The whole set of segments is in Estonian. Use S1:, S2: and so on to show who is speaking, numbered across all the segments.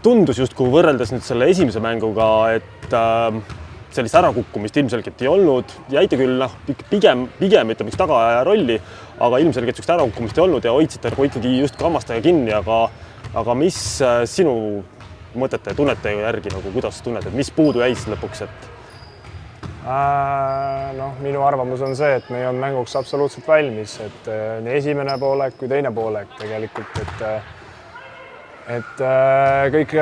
S1: tundus justkui võrreldes nüüd selle esimese mänguga, et sellist ärakukkumist ilmselgelt ei olnud. Jäite küll pigem ütleme üks tagaaja rolli, aga ilmselgelt sellist ärakukkumist ei olnud ja hoidsite ikkagi just hammastaja kinni, aga mis sinu mõtete ja tunnete järgi, kuidas tunned, et mis puudu jäi lõpuks?
S2: Minu arvamus on see, et me ei olnud mänguks absoluutselt valmis, et nii esimene poolek kui teine poolek tegelikult, et kõik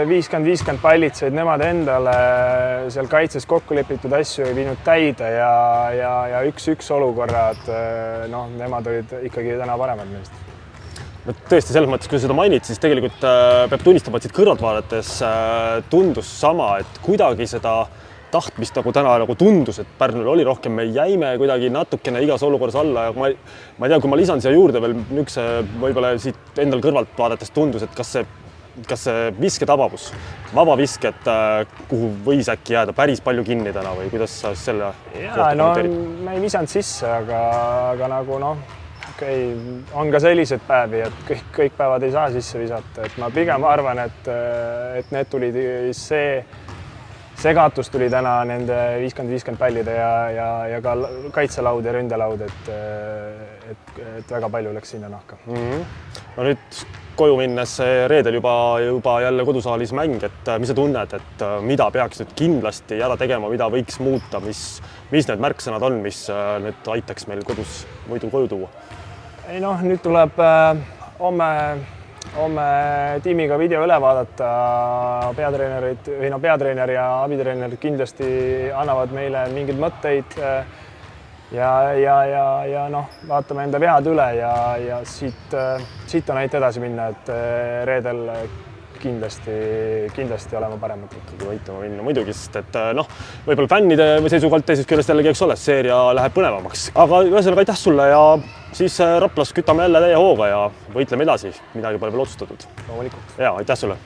S2: 50-50 pallid said nemad endale seal kaitses kokku lepitud asju ei viinud täide ja 1-1 olukorrad, nemad olid ikkagi täna paremad meist.
S1: Tõesti, selles mõttes, kui seda mainid, siis tegelikult peab tunnistama, et siit kõrvalt vaadates tundus sama, et kuidagi seda tahtmist täna tundus, et Pärnul oli rohkem, me jäime kuidagi natukene igas olukorras alla ja ma ei tea, kui ma lisan siia juurde veel üks võib-olla siit endal kõrvalt vaadates tundus, et kas see visketabavus, vaba visked, kuhu võis äkki jääda päris palju kinni täna või kuidas sa selle
S2: kommenteerid? Ma ei visanud sisse, aga on ka sellised päevi, et kõik päevad ei saa sisse visata, et ma pigem arvan, et need tulid segatus tuli täna nende 50-50 pallide ja ka kaitselaud ja ründelaud, et väga palju läks sinna nahka.
S1: No nüüd koju minnes reedel juba jälle kodusaalis mäng, et mis sa tunned, et mida peaks nüüd kindlasti ära tegema, mida võiks muuta, mis need märksõnad on, mis nüüd aitaks meil kodus võidu koju tuua?
S2: Nüüd tuleb homme tiimiga video üle vaadata, peatreener ja abitreener kindlasti annavad meile mingeid mõtteid ja vaatame enda vead üle ja siit on ainult edasi minna, et reedel kindlasti olema paremad.
S1: Ikkagi võitama minna muidugi, sest et võib-olla fännide seisukohalt teisest küljest jällegi, eks ole, seeria läheb põnevamaks. Aga ühesõnaga aitäh sulle ja siis Raplas kütame jälle täie hooga ja võitleme edasi. Midagi pole veel otsustatud.
S2: Loomulikult.
S1: Ja, aitäh sulle.